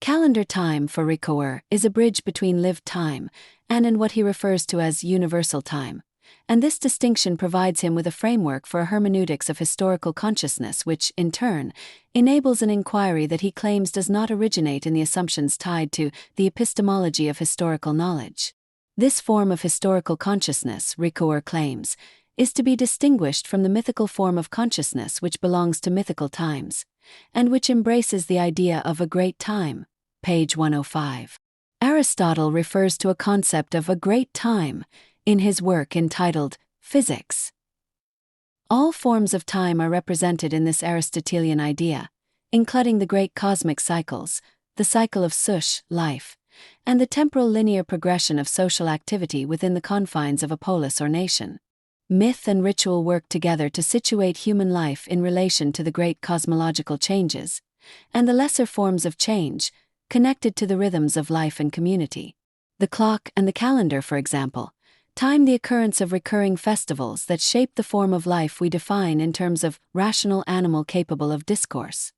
Calendar time for Ricoeur is a bridge between lived time and in what he refers to as universal time, and this distinction provides him with a framework for a hermeneutics of historical consciousness which, in turn, enables an inquiry that he claims does not originate in the assumptions tied to the epistemology of historical knowledge. This form of historical consciousness, Ricoeur claims, is to be distinguished from the mythical form of consciousness which belongs to mythical times, and which embraces the idea of a great time. Page 105. Aristotle refers to a concept of a great time in his work entitled Physics. All forms of time are represented in this Aristotelian idea, including the great cosmic cycles, the cycle of sush, life, and the temporal linear progression of social activity within the confines of a polis or nation. Myth and ritual work together to situate human life in relation to the great cosmological changes, and the lesser forms of change, connected to the rhythms of life and community. The clock and the calendar, for example, time the occurrence of recurring festivals that shape the form of life we define in terms of rational animal capable of discourse.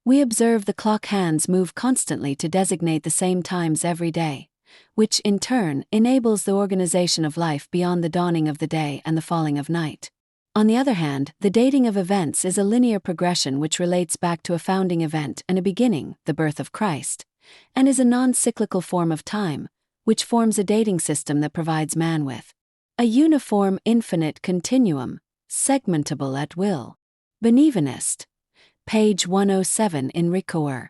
We observe the clock hands move constantly to designate the same times every day, which in turn enables the organization of life beyond the dawning of the day and the falling of night. On the other hand, the dating of events is a linear progression which relates back to a founding event and a beginning, the birth of Christ, and is a non-cyclical form of time, which forms a dating system that provides man with a uniform infinite continuum, segmentable at will. Benevenist. Page 107 in Ricoeur.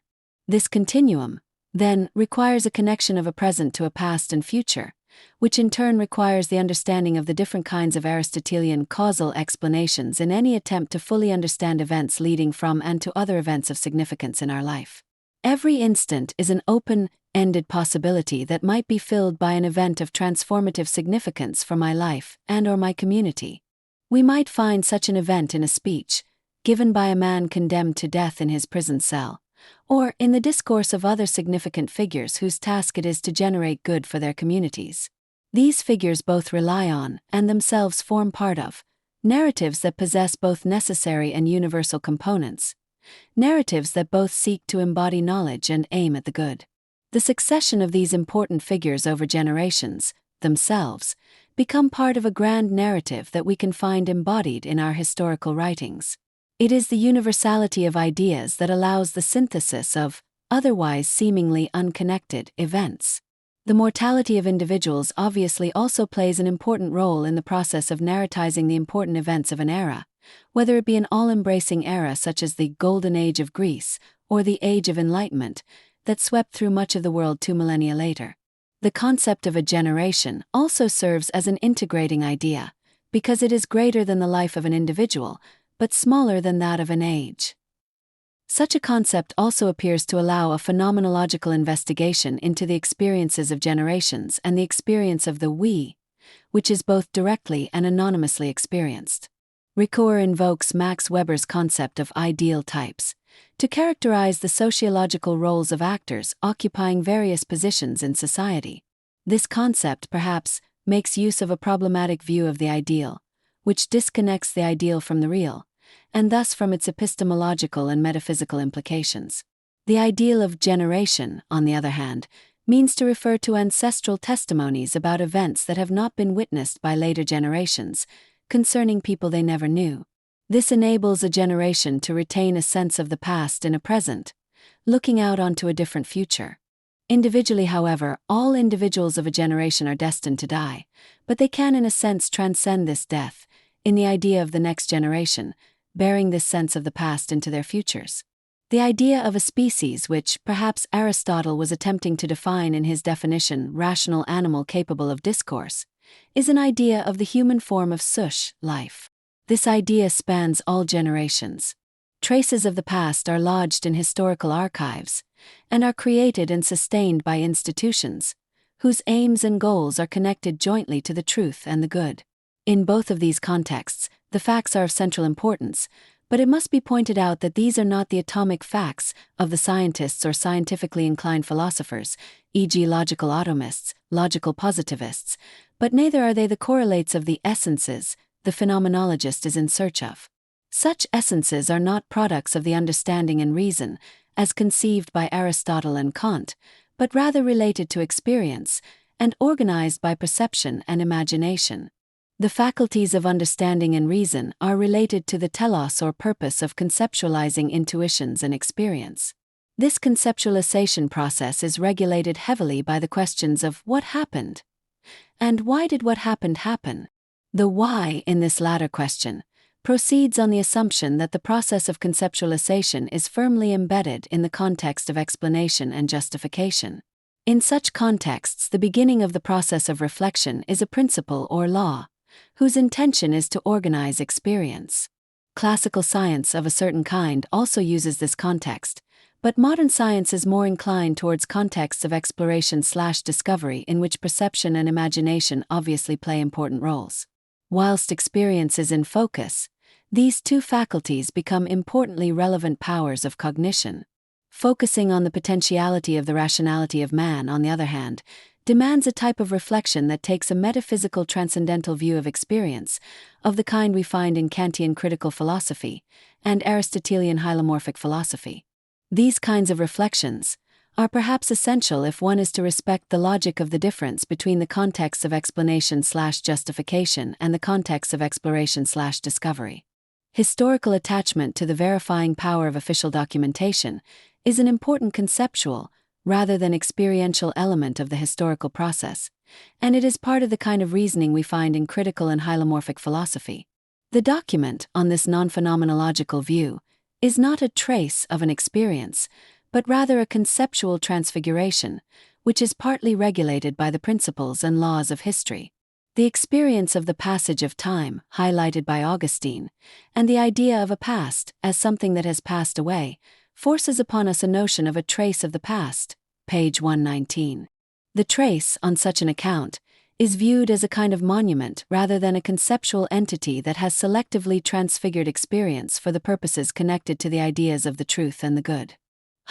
This continuum, then, requires a connection of a present to a past and future, which in turn requires the understanding of the different kinds of Aristotelian causal explanations in any attempt to fully understand events leading from and to other events of significance in our life. Every instant is an open-ended possibility that might be filled by an event of transformative significance for my life and/or my community. We might find such an event in a speech, given by a man condemned to death in his prison cell, or in the discourse of other significant figures whose task it is to generate good for their communities. These figures both rely on, and themselves form part of, narratives that possess both necessary and universal components, narratives that both seek to embody knowledge and aim at the good. The succession of these important figures over generations, themselves, become part of a grand narrative that we can find embodied in our historical writings. It is the universality of ideas that allows the synthesis of, otherwise seemingly unconnected, events. The mortality of individuals obviously also plays an important role in the process of narratizing the important events of an era, whether it be an all-embracing era such as the Golden Age of Greece, or the Age of Enlightenment, that swept through much of the world 2 millennia later. The concept of a generation also serves as an integrating idea, because it is greater than the life of an individual, but smaller than that of an age. Such a concept also appears to allow a phenomenological investigation into the experiences of generations and the experience of the we, which is both directly and anonymously experienced. Ricoeur invokes Max Weber's concept of ideal types to characterize the sociological roles of actors occupying various positions in society. This concept, perhaps, makes use of a problematic view of the ideal, which disconnects the ideal from the real, and thus from its epistemological and metaphysical implications. The ideal of generation, on the other hand, means to refer to ancestral testimonies about events that have not been witnessed by later generations, concerning people they never knew. This enables a generation to retain a sense of the past in a present, looking out onto a different future. Individually, however, all individuals of a generation are destined to die, but they can in a sense transcend this death, in the idea of the next generation, bearing this sense of the past into their futures. The idea of a species which, perhaps Aristotle was attempting to define in his definition rational animal capable of discourse, is an idea of the human form of sush, life. This idea spans all generations. Traces of the past are lodged in historical archives, and are created and sustained by institutions, whose aims and goals are connected jointly to the truth and the good. In both of these contexts, the facts are of central importance, but it must be pointed out that these are not the atomic facts of the scientists or scientifically inclined philosophers, e.g. logical atomists, logical positivists, but neither are they the correlates of the essences the phenomenologist is in search of. Such essences are not products of the understanding and reason, as conceived by Aristotle and Kant, but rather related to experience, and organized by perception and imagination. The faculties of understanding and reason are related to the telos or purpose of conceptualizing intuitions and experience. This conceptualization process is regulated heavily by the questions of what happened and why did what happened happen. The why in this latter question proceeds on the assumption that the process of conceptualization is firmly embedded in the context of explanation and justification. In such contexts, the beginning of the process of reflection is a principle or law, whose intention is to organize experience. Classical science of a certain kind also uses this context, but modern science is more inclined towards contexts of exploration/discovery in which perception and imagination obviously play important roles. Whilst experience is in focus, these two faculties become importantly relevant powers of cognition. Focusing on the potentiality of the rationality of man, on the other hand, demands a type of reflection that takes a metaphysical transcendental view of experience, of the kind we find in Kantian critical philosophy and Aristotelian hylomorphic philosophy. These kinds of reflections are perhaps essential if one is to respect the logic of the difference between the contexts of explanation/justification and the contexts of exploration/discovery. Historical attachment to the verifying power of official documentation is an important conceptual, rather than experiential element of the historical process, and it is part of the kind of reasoning we find in critical and hylomorphic philosophy. The document, on this non-phenomenological view, is not a trace of an experience, but rather a conceptual transfiguration, which is partly regulated by the principles and laws of history. The experience of the passage of time, highlighted by Augustine, and the idea of a past as something that has passed away, forces upon us a notion of a trace of the past, page 119. The trace, on such an account, is viewed as a kind of monument rather than a conceptual entity that has selectively transfigured experience for the purposes connected to the ideas of the truth and the good.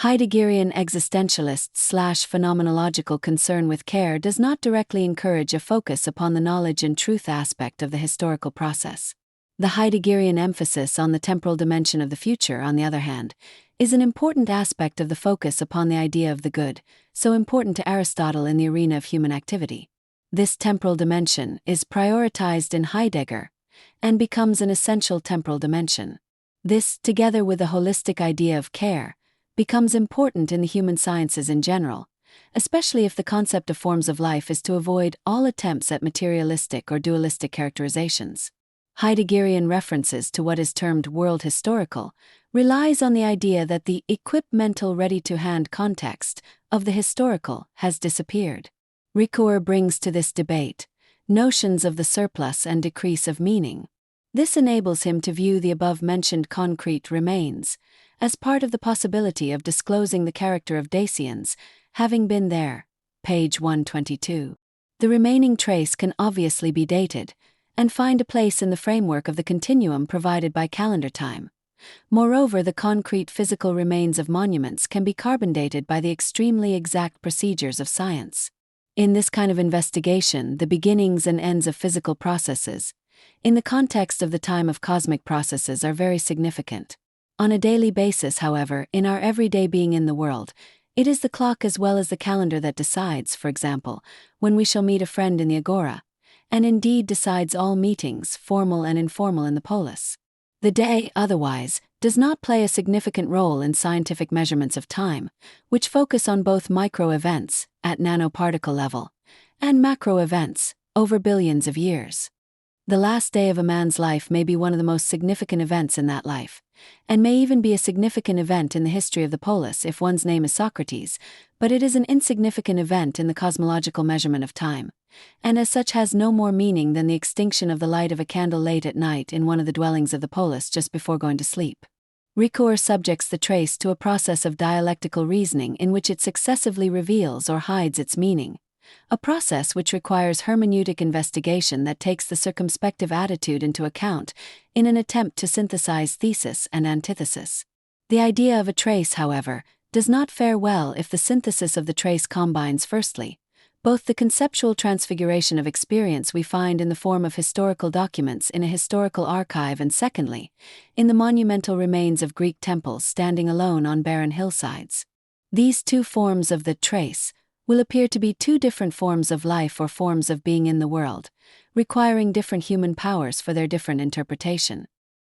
Heideggerian existentialist/phenomenological concern with care does not directly encourage a focus upon the knowledge and truth aspect of the historical process. The Heideggerian emphasis on the temporal dimension of the future, on the other hand, is an important aspect of the focus upon the idea of the good, so important to Aristotle in the arena of human activity. This temporal dimension is prioritized in Heidegger and becomes an essential temporal dimension. This, together with the holistic idea of care, becomes important in the human sciences in general, especially if the concept of forms of life is to avoid all attempts at materialistic or dualistic characterizations. Heideggerian references to what is termed world historical relies on the idea that the equipmental ready-to-hand context of the historical has disappeared. Ricoeur brings to this debate notions of the surplus and decrease of meaning. This enables him to view the above-mentioned concrete remains as part of the possibility of disclosing the character of Dacians, having been there, page 122. The remaining trace can obviously be dated, and find a place in the framework of the continuum provided by calendar time. Moreover, the concrete physical remains of monuments can be carbon dated by the extremely exact procedures of science. In this kind of investigation, the beginnings and ends of physical processes, in the context of the time of cosmic processes, are very significant. On a daily basis, however, in our everyday being in the world, it is the clock as well as the calendar that decides, for example, when we shall meet a friend in the agora, and indeed decides all meetings, formal and informal, in the polis. The day, otherwise, does not play a significant role in scientific measurements of time, which focus on both micro-events, at nanoparticle level, and macro-events, over billions of years. The last day of a man's life may be one of the most significant events in that life, and may even be a significant event in the history of the polis if one's name is Socrates, but it is an insignificant event in the cosmological measurement of time, and as such has no more meaning than the extinction of the light of a candle late at night in one of the dwellings of the polis just before going to sleep. Ricoeur subjects the trace to a process of dialectical reasoning in which it successively reveals or hides its meaning, a process which requires hermeneutic investigation that takes the circumspective attitude into account in an attempt to synthesize thesis and antithesis. The idea of a trace, however, does not fare well if the synthesis of the trace combines, firstly, both the conceptual transfiguration of experience we find in the form of historical documents in a historical archive and secondly, in the monumental remains of Greek temples standing alone on barren hillsides. These two forms of the trace will appear to be two different forms of life or forms of being in the world, requiring different human powers for their different interpretation.